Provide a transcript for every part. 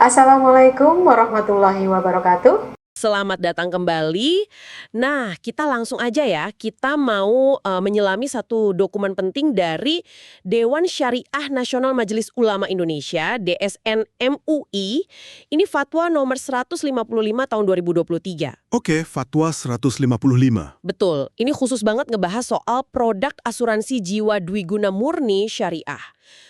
Assalamualaikum warahmatullahi wabarakatuh. Selamat datang kembali. Nah, kita langsung aja ya. Kita mau menyelami satu dokumen penting dari Dewan Syariah Nasional Majelis Ulama Indonesia, DSN MUI. Ini Fatwa nomor 155 tahun 2023. Oke, Fatwa 155. Betul, ini khusus banget ngebahas soal produk asuransi jiwa dwiguna murni syariah.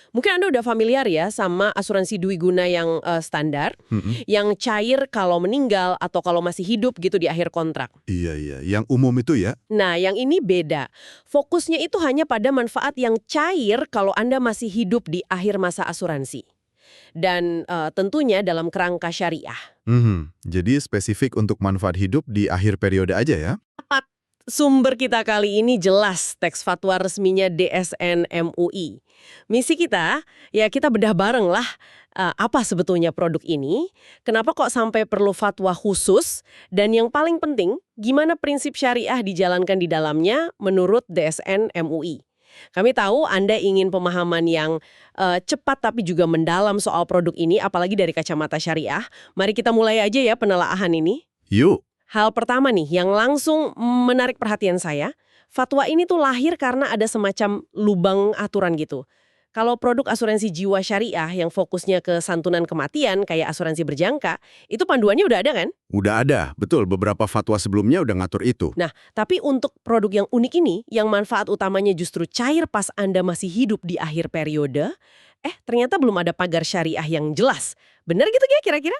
Mungkin Anda udah familiar ya sama asuransi dwiguna yang standar, yang cair kalau meninggal atau kalau masih hidup gitu di akhir kontrak. Iya, yang umum itu ya. Nah, yang ini beda. Fokusnya itu hanya pada manfaat yang cair kalau Anda masih hidup di akhir masa asuransi. Dan tentunya dalam kerangka syariah. Jadi spesifik untuk manfaat hidup di akhir periode aja ya. Sumber kita kali ini jelas teks fatwa resminya DSN MUI. Misi kita, ya kita bedah bareng lah apa sebetulnya produk ini, kenapa kok sampai perlu fatwa khusus, dan yang paling penting, gimana prinsip syariah dijalankan di dalamnya menurut DSN MUI. Kami tahu Anda ingin pemahaman yang cepat tapi juga mendalam soal produk ini, apalagi dari kacamata syariah. Mari kita mulai aja ya penelaahan ini. Yuk. Hal pertama nih yang langsung menarik perhatian saya, fatwa ini tuh lahir karena ada semacam lubang aturan gitu. Kalau produk asuransi jiwa syariah yang fokusnya ke santunan kematian kayak asuransi berjangka, itu panduannya udah ada kan? Udah ada, betul. Beberapa fatwa sebelumnya udah ngatur itu. Nah, tapi untuk produk yang unik ini, yang manfaat utamanya justru cair pas Anda masih hidup di akhir periode, ternyata belum ada pagar syariah yang jelas. Benar gitu ya kira-kira?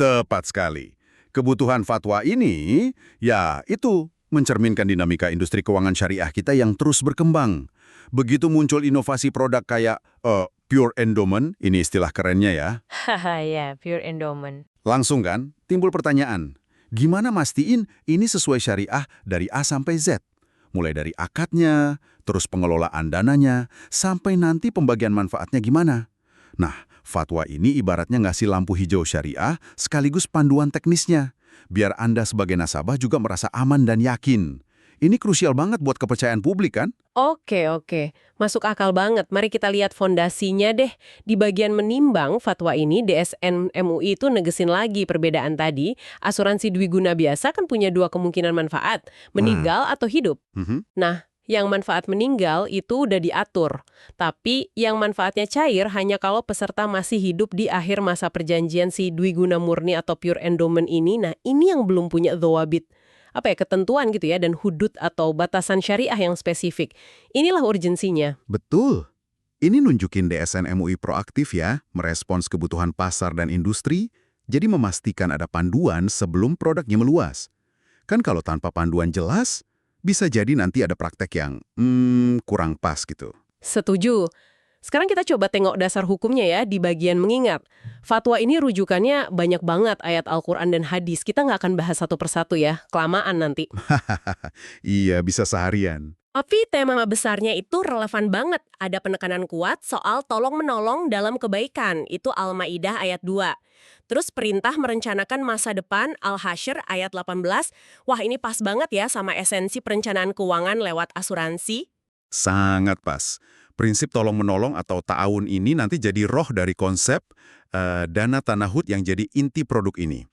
Tepat sekali. Kebutuhan fatwa ini, ya itu, mencerminkan dinamika industri keuangan syariah kita yang terus berkembang. Begitu muncul inovasi produk kayak Pure Endowment, ini istilah kerennya ya. Haha, ya, Pure Endowment. Langsung kan, timbul pertanyaan, gimana mastiin ini sesuai syariah dari A sampai Z? Mulai dari akadnya, terus pengelolaan dananya, sampai nanti pembagian manfaatnya gimana? Nah, fatwa ini ibaratnya ngasih lampu hijau syariah sekaligus panduan teknisnya. Biar Anda sebagai nasabah juga merasa aman dan yakin. Ini krusial banget buat kepercayaan publik kan? Oke. Masuk akal banget. Mari kita lihat fondasinya deh. Di bagian menimbang fatwa ini, DSN MUI itu negesin lagi perbedaan tadi. Asuransi dwiguna biasa kan punya dua kemungkinan manfaat, meninggal atau hidup. Nah, yang manfaat meninggal itu udah diatur. Tapi yang manfaatnya cair hanya kalau peserta masih hidup di akhir masa perjanjian si dwiguna murni atau Pure Endowment ini. Nah, ini yang belum punya dhawabit. Ketentuan gitu ya, dan hudud atau batasan syariah yang spesifik. Inilah urgensinya. Betul. Ini nunjukin DSN MUI proaktif ya, merespons kebutuhan pasar dan industri, jadi memastikan ada panduan sebelum produknya meluas. Kan kalau tanpa panduan jelas, bisa jadi nanti ada praktek yang kurang pas gitu. Setuju. Sekarang kita coba tengok dasar hukumnya ya di bagian mengingat. Fatwa ini rujukannya banyak banget ayat Al-Quran dan hadis. Kita nggak akan bahas satu persatu ya, kelamaan nanti. Iya, bisa seharian. Tapi tema besarnya itu relevan banget. Ada penekanan kuat soal tolong-menolong dalam kebaikan. Itu Al-Maidah ayat 2. Terus perintah merencanakan masa depan Al-Hasyr ayat 18. Wah, ini pas banget ya sama esensi perencanaan keuangan lewat asuransi. Sangat pas. Prinsip tolong-menolong atau ta'awun ini nanti jadi roh dari konsep dana tanahud yang jadi inti produk ini.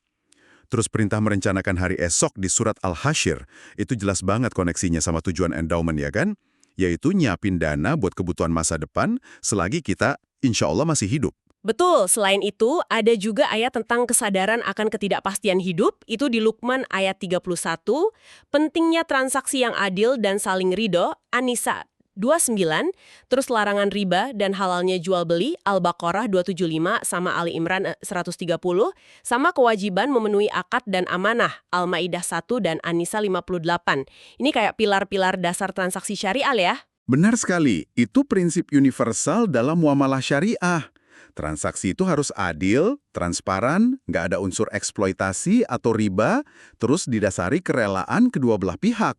Terus perintah merencanakan hari esok di surat Al-Hasyr, itu jelas banget koneksinya sama tujuan endowment ya kan? Yaitu nyiapin dana buat kebutuhan masa depan selagi kita insya Allah masih hidup. Betul, selain itu ada juga ayat tentang kesadaran akan ketidakpastian hidup, itu di Luqman ayat 31, pentingnya transaksi yang adil dan saling ridho, An-Nisa 29, terus larangan riba dan halalnya jual beli, Al-Baqarah 275 sama Ali Imran 130, sama kewajiban memenuhi akad dan amanah, Al-Maidah 1 dan An-Nisa 58. Ini kayak pilar-pilar dasar transaksi syariah ya. Benar sekali, itu prinsip universal dalam muamalah syariah. Transaksi itu harus adil, transparan, nggak ada unsur eksploitasi atau riba, terus didasari kerelaan kedua belah pihak.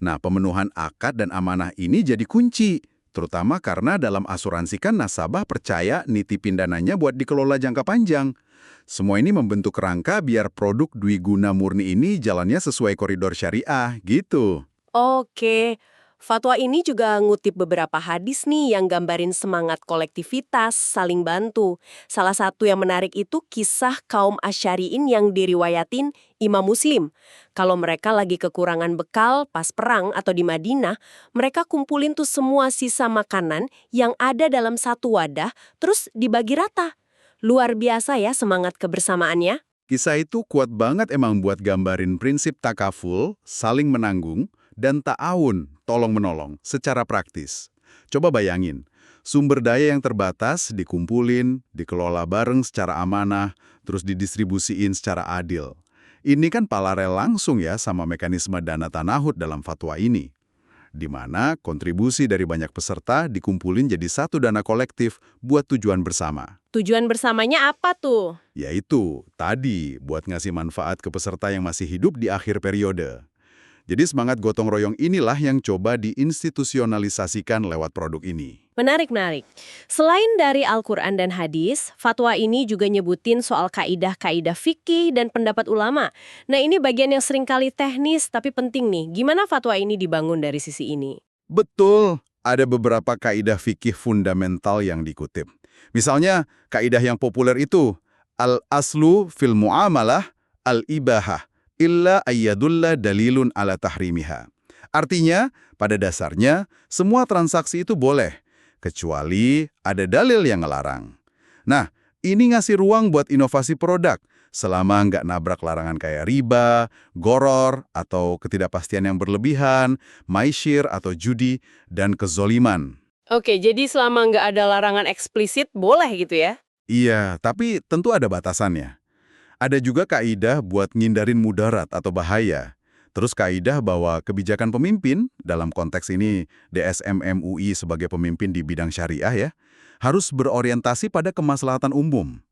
Nah, pemenuhan akad dan amanah ini jadi kunci, terutama karena dalam asuransi kan nasabah percaya nitipin dananya buat dikelola jangka panjang. Semua ini membentuk kerangka biar produk dwiguna murni ini jalannya sesuai koridor syariah, gitu. Oke, Fatwa ini juga ngutip beberapa hadis nih yang gambarin semangat kolektivitas, saling bantu. Salah satu yang menarik itu kisah kaum Asy'ariyin yang diriwayatin Imam Muslim. Kalau mereka lagi kekurangan bekal pas perang atau di Madinah, mereka kumpulin tuh semua sisa makanan yang ada dalam satu wadah, terus dibagi rata. Luar biasa ya semangat kebersamaannya. Kisah itu kuat banget emang buat gambarin prinsip takaful, saling menanggung, dan ta'awun, tolong-menolong, secara praktis. Coba bayangin, sumber daya yang terbatas dikumpulin, dikelola bareng secara amanah, terus didistribusiin secara adil. Ini kan paralel langsung ya sama mekanisme dana tanahut dalam fatwa ini, di mana kontribusi dari banyak peserta dikumpulin jadi satu dana kolektif buat tujuan bersama. Tujuan bersamanya apa tuh? Yaitu, tadi, buat ngasih manfaat ke peserta yang masih hidup di akhir periode. Jadi semangat gotong royong inilah yang coba diinstitusionalisasikan lewat produk ini. Menarik. Selain dari Al-Quran dan hadis, fatwa ini juga nyebutin soal kaidah-kaidah fikih dan pendapat ulama. Nah ini bagian yang seringkali teknis tapi penting nih. Gimana fatwa ini dibangun dari sisi ini? Betul, ada beberapa kaidah fikih fundamental yang dikutip. Misalnya, kaidah yang populer itu, al-aslu fil mu'amalah al-ibahah, illa ayyadulla dalilun ala tahrimiha. Artinya, pada dasarnya, semua transaksi itu boleh, kecuali ada dalil yang ngelarang. Nah, ini ngasih ruang buat inovasi produk, selama nggak nabrak larangan kayak riba, goror, atau ketidakpastian yang berlebihan, maishir atau judi, dan kezoliman. Oke, jadi selama nggak ada larangan eksplisit, boleh gitu ya? Iya, tapi tentu ada batasannya. Ada juga kaidah buat ngindarin mudarat atau bahaya. Terus kaidah bahwa kebijakan pemimpin, dalam konteks ini DSM MUI sebagai pemimpin di bidang syariah ya, harus berorientasi pada kemaslahatan umum.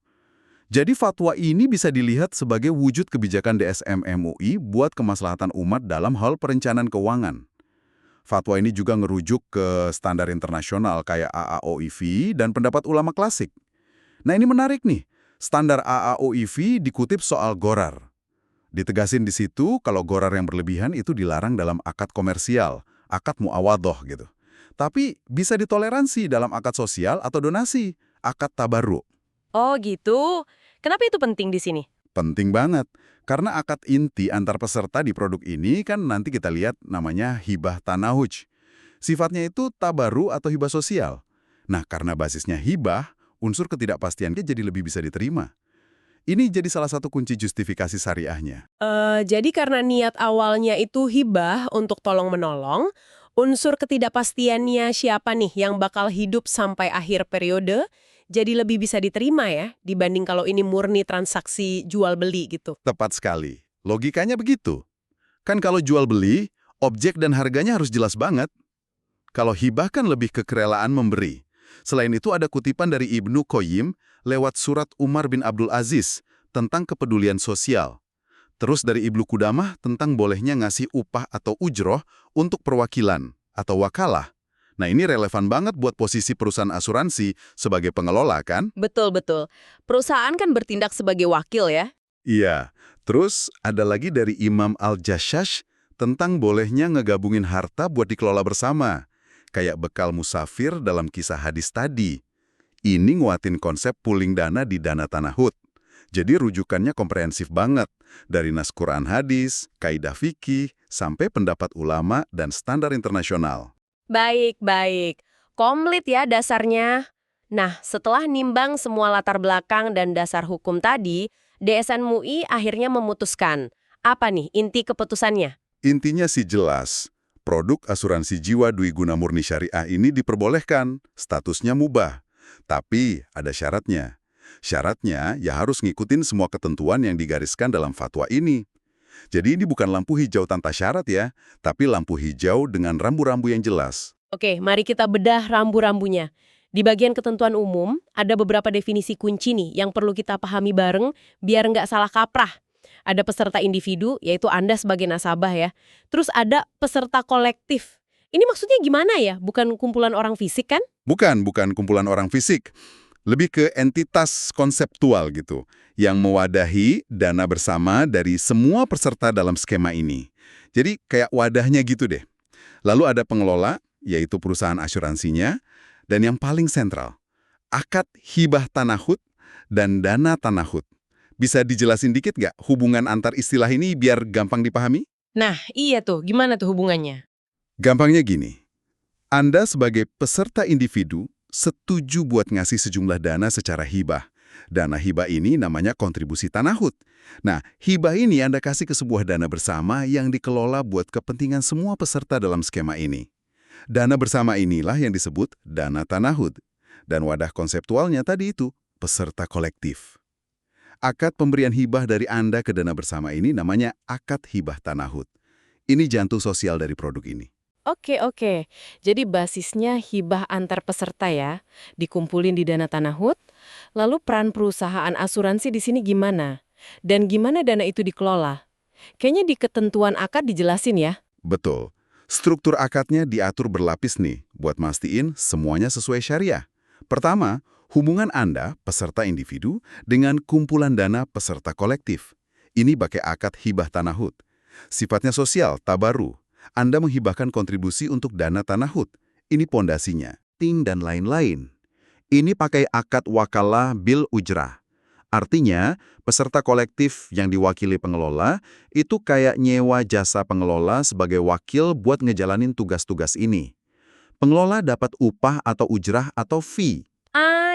Jadi fatwa ini bisa dilihat sebagai wujud kebijakan DSM MUI buat kemaslahatan umat dalam hal perencanaan keuangan. Fatwa ini juga ngerujuk ke standar internasional kayak AAOIV dan pendapat ulama klasik. Nah ini menarik nih. Standar AAOIV dikutip soal gorar. Ditegasin di situ kalau gorar yang berlebihan itu dilarang dalam akad komersial, akad muawadhoh gitu. Tapi bisa ditoleransi dalam akad sosial atau donasi, akad tabarruk. Oh gitu. Kenapa itu penting di sini? Penting banget, karena akad inti antar peserta di produk ini kan nanti kita lihat namanya hibah tanahuj. Sifatnya itu tabarruk atau hibah sosial. Nah karena basisnya hibah, unsur ketidakpastiannya jadi lebih bisa diterima. Ini jadi salah satu kunci justifikasi syariahnya. Jadi karena niat awalnya itu hibah untuk tolong-menolong, unsur ketidakpastiannya siapa nih yang bakal hidup sampai akhir periode, jadi lebih bisa diterima ya, dibanding kalau ini murni transaksi jual-beli gitu. Tepat sekali. Logikanya begitu. Kan kalau jual-beli, objek dan harganya harus jelas banget. Kalau hibah kan lebih ke kerelaan memberi. Selain itu ada kutipan dari Ibnu Qayyim lewat surat Umar bin Abdul Aziz tentang kepedulian sosial. Terus dari Ibnu Qudamah tentang bolehnya ngasih upah atau ujroh untuk perwakilan atau wakalah. Nah ini relevan banget buat posisi perusahaan asuransi sebagai pengelola kan? Betul. Perusahaan kan bertindak sebagai wakil ya? Iya. Terus ada lagi dari Imam Al-Jashash tentang bolehnya ngegabungin harta buat dikelola bersama. Kayak bekal musafir dalam kisah hadis tadi. Ini nguatin konsep pooling dana di dana tanahut. Jadi rujukannya komprehensif banget. Dari nas Quran hadis, kaidah fikih, sampai pendapat ulama dan standar internasional. Baik. Komplit ya dasarnya. Nah, setelah nimbang semua latar belakang dan dasar hukum tadi, DSN MUI akhirnya memutuskan. Apa nih inti keputusannya? Intinya sih jelas. Produk asuransi jiwa Dwi Guna Murni Syariah ini diperbolehkan, statusnya mubah. Tapi ada syaratnya. Syaratnya ya harus ngikutin semua ketentuan yang digariskan dalam fatwa ini. Jadi ini bukan lampu hijau tanpa syarat ya, tapi lampu hijau dengan rambu-rambu yang jelas. Oke, mari kita bedah rambu-rambunya. Di bagian ketentuan umum, ada beberapa definisi kunci nih yang perlu kita pahami bareng biar nggak salah kaprah. Ada peserta individu, yaitu Anda sebagai nasabah ya. Terus ada peserta kolektif. Ini maksudnya gimana ya? Bukan kumpulan orang fisik kan? Bukan kumpulan orang fisik. Lebih ke entitas konseptual gitu, yang mewadahi dana bersama dari semua peserta dalam skema ini. Jadi kayak wadahnya gitu deh. Lalu ada pengelola, yaitu perusahaan asuransinya, dan yang paling sentral, akad hibah tanahut dan dana tanahut. Bisa dijelasin dikit nggak hubungan antar istilah ini biar gampang dipahami? Nah, iya tuh. Gimana tuh hubungannya? Gampangnya gini, Anda sebagai peserta individu setuju buat ngasih sejumlah dana secara hibah. Dana hibah ini namanya kontribusi tanahut. Nah, hibah ini Anda kasih ke sebuah dana bersama yang dikelola buat kepentingan semua peserta dalam skema ini. Dana bersama inilah yang disebut dana tanahut. Dan wadah konseptualnya tadi itu, peserta kolektif. Akad pemberian hibah dari Anda ke dana bersama ini namanya akad hibah tanahut. Ini jantung sosial dari produk ini. Oke. Jadi basisnya hibah antar peserta ya. Dikumpulin di dana tanahut. Lalu peran perusahaan asuransi di sini gimana? Dan gimana dana itu dikelola? Kayaknya di ketentuan akad dijelasin ya. Betul. Struktur akadnya diatur berlapis nih, buat mastiin semuanya sesuai syariah. Pertama, hubungan Anda, peserta individu, dengan kumpulan dana peserta kolektif. Ini pakai akad hibah tanahut. Sifatnya sosial, tabaru. Anda menghibahkan kontribusi untuk dana tanahut. Ini pondasinya, ting dan lain-lain. Ini pakai akad wakalah bil ujrah. Artinya, peserta kolektif yang diwakili pengelola itu kayak nyewa jasa pengelola sebagai wakil buat ngejalanin tugas-tugas ini. Pengelola dapat upah atau ujrah atau fee.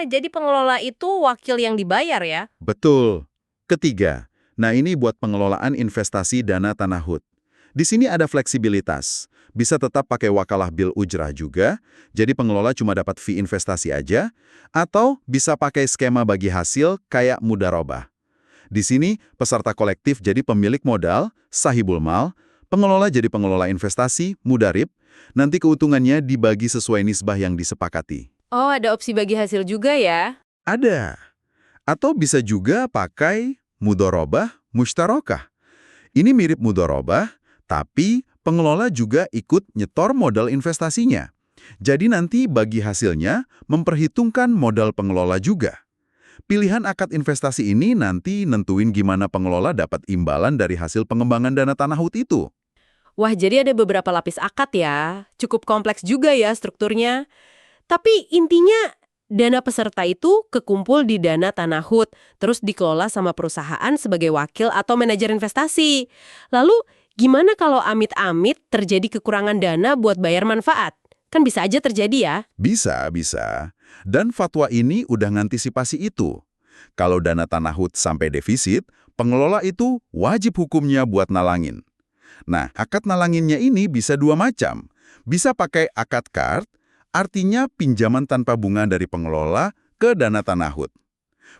Jadi pengelola itu wakil yang dibayar ya? Betul. Ketiga, nah ini buat pengelolaan investasi dana tanahut. Di sini ada fleksibilitas. Bisa tetap pakai wakalah bil ujrah juga, jadi pengelola cuma dapat fee investasi aja, atau bisa pakai skema bagi hasil kayak mudharabah. Di sini, peserta kolektif jadi pemilik modal, sahibul mal, pengelola jadi pengelola investasi, mudarib, nanti keuntungannya dibagi sesuai nisbah yang disepakati. Oh, ada opsi bagi hasil juga ya? Ada. Atau bisa juga pakai mudharabah mushtarakah. Ini mirip mudharabah, tapi pengelola juga ikut nyetor modal investasinya. Jadi nanti bagi hasilnya memperhitungkan modal pengelola juga. Pilihan akad investasi ini nanti nentuin gimana pengelola dapat imbalan dari hasil pengembangan dana tanahut itu. Wah, jadi ada beberapa lapis akad ya. Cukup kompleks juga ya strukturnya. Tapi intinya dana peserta itu kekumpul di dana tanahut, terus dikelola sama perusahaan sebagai wakil atau manajer investasi. Lalu gimana kalau amit-amit terjadi kekurangan dana buat bayar manfaat? Kan bisa aja terjadi ya. Bisa. Dan fatwa ini udah ngantisipasi itu. Kalau dana tanahut sampai defisit, pengelola itu wajib hukumnya buat nalangin. Nah, akad nalanginnya ini bisa dua macam. Bisa pakai akad qard, artinya pinjaman tanpa bunga dari pengelola ke dana tanahut.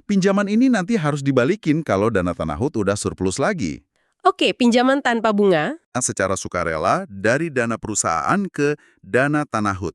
Pinjaman ini nanti harus dibalikin kalau dana tanahut udah surplus lagi. Oke, pinjaman tanpa bunga. Secara sukarela dari dana perusahaan ke dana tanahut.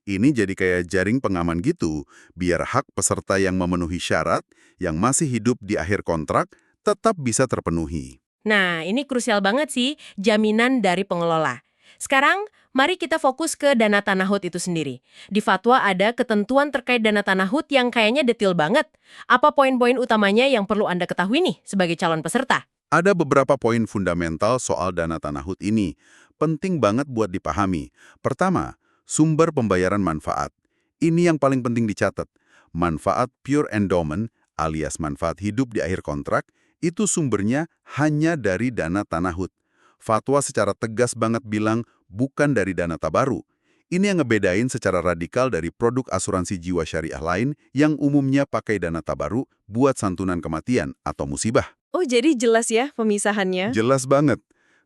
Ini jadi kayak jaring pengaman gitu, biar hak peserta yang memenuhi syarat, yang masih hidup di akhir kontrak, tetap bisa terpenuhi. Nah, ini krusial banget sih, jaminan dari pengelola. Sekarang, mari kita fokus ke dana tanahut itu sendiri. Di fatwa ada ketentuan terkait dana tanahut yang kayaknya detail banget. Apa poin-poin utamanya yang perlu Anda ketahui nih sebagai calon peserta? Ada beberapa poin fundamental soal dana tanahut ini. Penting banget buat dipahami. Pertama, sumber pembayaran manfaat. Ini yang paling penting dicatat. Manfaat pure endowment alias manfaat hidup di akhir kontrak itu sumbernya hanya dari dana tanahut. Fatwa secara tegas banget bilang bukan dari dana tabaru. Ini yang ngebedain secara radikal dari produk asuransi jiwa syariah lain yang umumnya pakai dana tabaru buat santunan kematian atau musibah. Oh, jadi jelas ya pemisahannya? Jelas banget.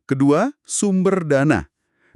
Kedua, sumber dana.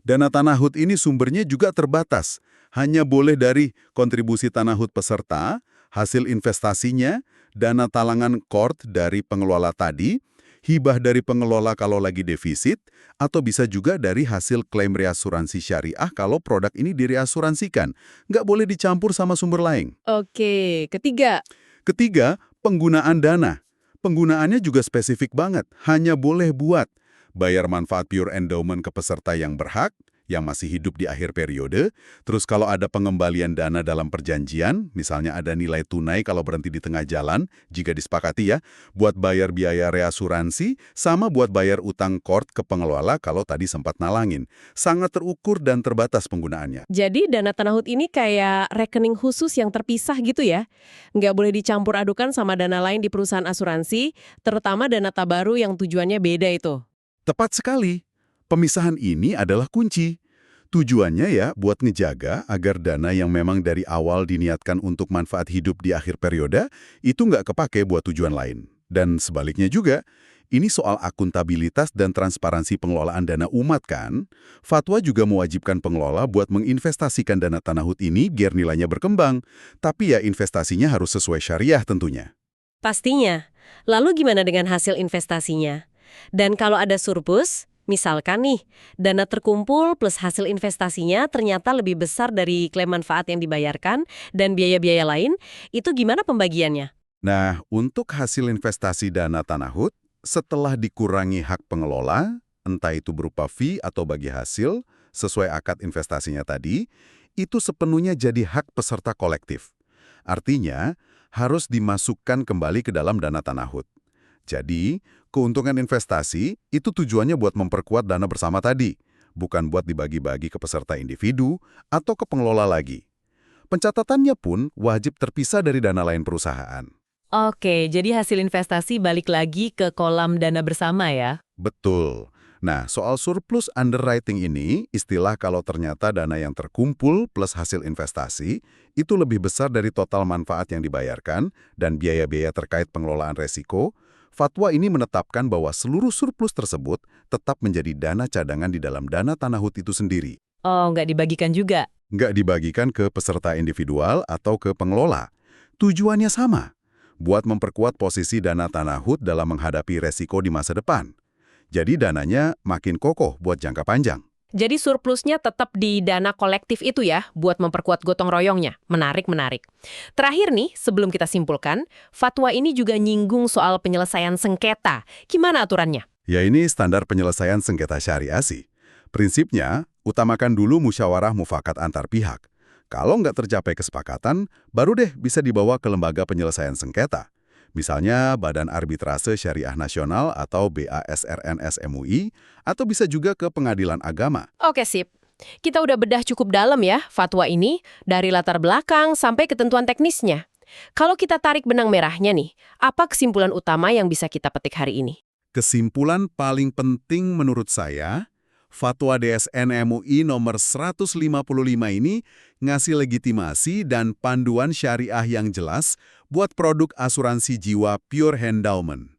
Dana tanahut ini sumbernya juga terbatas. Hanya boleh dari kontribusi tanahut peserta, hasil investasinya, dana talangan qard dari pengelola tadi, hibah dari pengelola kalau lagi defisit, atau bisa juga dari hasil klaim reasuransi syariah kalau produk ini direasuransikan. Nggak boleh dicampur sama sumber lain. Oke, ketiga. Ketiga, penggunaan dana. Penggunaannya juga spesifik banget, hanya boleh buat bayar manfaat pure endowment ke peserta yang berhak, yang masih hidup di akhir periode. Terus kalau ada pengembalian dana dalam perjanjian, misalnya ada nilai tunai kalau berhenti di tengah jalan, jika disepakati ya, buat bayar biaya reasuransi, sama buat bayar utang court ke pengelola kalau tadi sempat nalangin. Sangat terukur dan terbatas penggunaannya. Jadi dana tanahut ini kayak rekening khusus yang terpisah gitu ya? Nggak boleh dicampur adukan sama dana lain di perusahaan asuransi, terutama dana tabaru yang tujuannya beda itu. Tepat sekali. Pemisahan ini adalah kunci. Tujuannya ya buat ngejaga agar dana yang memang dari awal diniatkan untuk manfaat hidup di akhir periode itu nggak kepake buat tujuan lain. Dan sebaliknya juga, ini soal akuntabilitas dan transparansi pengelolaan dana umat kan? Fatwa juga mewajibkan pengelola buat menginvestasikan dana tanahut ini biar nilainya berkembang. Tapi ya investasinya harus sesuai syariah tentunya. Pastinya. Lalu gimana dengan hasil investasinya? Dan kalau ada surplus, misalkan nih, dana terkumpul plus hasil investasinya ternyata lebih besar dari klaim manfaat yang dibayarkan dan biaya-biaya lain, itu gimana pembagiannya? Nah, untuk hasil investasi dana tanahut, setelah dikurangi hak pengelola, entah itu berupa fee atau bagi hasil, sesuai akad investasinya tadi, itu sepenuhnya jadi hak peserta kolektif. Artinya, harus dimasukkan kembali ke dalam dana tanahut. Jadi, keuntungan investasi itu tujuannya buat memperkuat dana bersama tadi, bukan buat dibagi-bagi ke peserta individu atau ke pengelola lagi. Pencatatannya pun wajib terpisah dari dana lain perusahaan. Oke, jadi hasil investasi balik lagi ke kolam dana bersama ya? Betul. Nah, soal surplus underwriting ini, istilah kalau ternyata dana yang terkumpul plus hasil investasi itu lebih besar dari total manfaat yang dibayarkan dan biaya-biaya terkait pengelolaan resiko. Fatwa ini menetapkan bahwa seluruh surplus tersebut tetap menjadi dana cadangan di dalam dana tanahut itu sendiri. Oh, nggak dibagikan juga? Nggak dibagikan ke peserta individual atau ke pengelola. Tujuannya sama, buat memperkuat posisi dana tanahut dalam menghadapi resiko di masa depan. Jadi dananya makin kokoh buat jangka panjang. Jadi surplusnya tetap di dana kolektif itu ya, buat memperkuat gotong royongnya. Menarik. Terakhir nih, sebelum kita simpulkan, fatwa ini juga nyinggung soal penyelesaian sengketa. Gimana aturannya? Ya ini standar penyelesaian sengketa syariah sih. Prinsipnya, utamakan dulu musyawarah mufakat antar pihak. Kalau nggak tercapai kesepakatan, baru deh bisa dibawa ke lembaga penyelesaian sengketa. Misalnya Badan Arbitrase Syariah Nasional atau BASRNS MUI, atau bisa juga ke pengadilan agama. Oke, sip. Kita udah bedah cukup dalam ya fatwa ini, dari latar belakang sampai ketentuan teknisnya. Kalau kita tarik benang merahnya nih, apa kesimpulan utama yang bisa kita petik hari ini? Kesimpulan paling penting menurut saya, Fatwa DSN MUI nomor 155 ini ngasih legitimasi dan panduan syariah yang jelas buat produk asuransi jiwa Pure Endowment.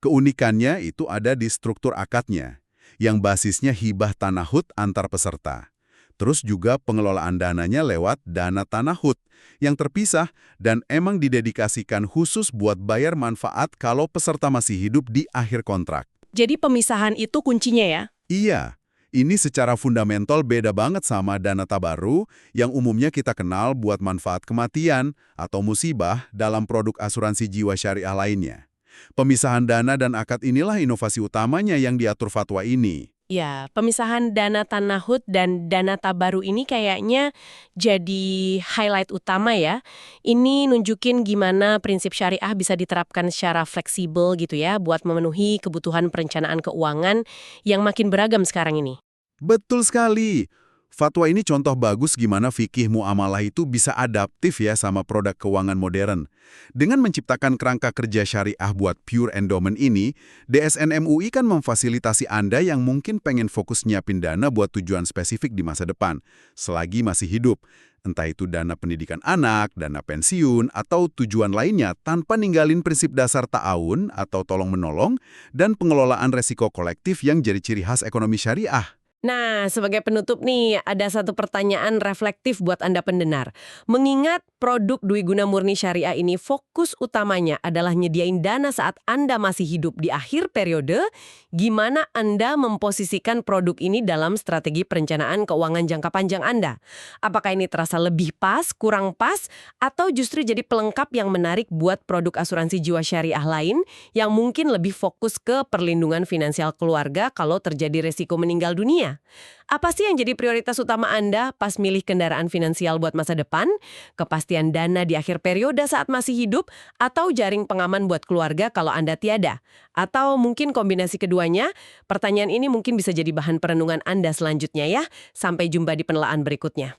Keunikannya itu ada di struktur akadnya, yang basisnya hibah tanahut antar peserta. Terus juga pengelolaan dananya lewat dana tanahut, yang terpisah dan emang didedikasikan khusus buat bayar manfaat kalau peserta masih hidup di akhir kontrak. Jadi pemisahan itu kuncinya ya? Iya. Ini secara fundamental beda banget sama dana tabaru yang umumnya kita kenal buat manfaat kematian atau musibah dalam produk asuransi jiwa syariah lainnya. Pemisahan dana dan akad inilah inovasi utamanya yang diatur fatwa ini. Ya, pemisahan dana tanahut dan dana tabaru ini kayaknya jadi highlight utama ya. Ini nunjukin gimana prinsip syariah bisa diterapkan secara fleksibel gitu ya, buat memenuhi kebutuhan perencanaan keuangan yang makin beragam sekarang ini. Betul sekali. Fatwa ini contoh bagus gimana fikih muamalah itu bisa adaptif ya sama produk keuangan modern. Dengan menciptakan kerangka kerja syariah buat Pure Endowment ini, DSN MUI kan memfasilitasi Anda yang mungkin pengen fokus nyiapin dana buat tujuan spesifik di masa depan, selagi masih hidup. Entah itu dana pendidikan anak, dana pensiun, atau tujuan lainnya tanpa ninggalin prinsip dasar ta'awun atau tolong-menolong dan pengelolaan resiko kolektif yang jadi ciri khas ekonomi syariah. Nah, sebagai penutup nih, ada satu pertanyaan reflektif buat Anda pendengar. Mengingat produk Dwi Guna Murni Syariah ini fokus utamanya adalah nyediain dana saat Anda masih hidup di akhir periode, gimana Anda memposisikan produk ini dalam strategi perencanaan keuangan jangka panjang Anda? Apakah ini terasa lebih pas, kurang pas, atau justru jadi pelengkap yang menarik buat produk asuransi jiwa syariah lain yang mungkin lebih fokus ke perlindungan finansial keluarga kalau terjadi resiko meninggal dunia? kedepannya. Apa sih yang jadi prioritas utama Anda pas milih kendaraan finansial buat masa depan? Kepastian dana di akhir periode saat masih hidup? Atau jaring pengaman buat keluarga kalau Anda tiada? Atau mungkin kombinasi keduanya? Pertanyaan ini mungkin bisa jadi bahan perenungan Anda selanjutnya ya. Sampai jumpa di penelaan berikutnya.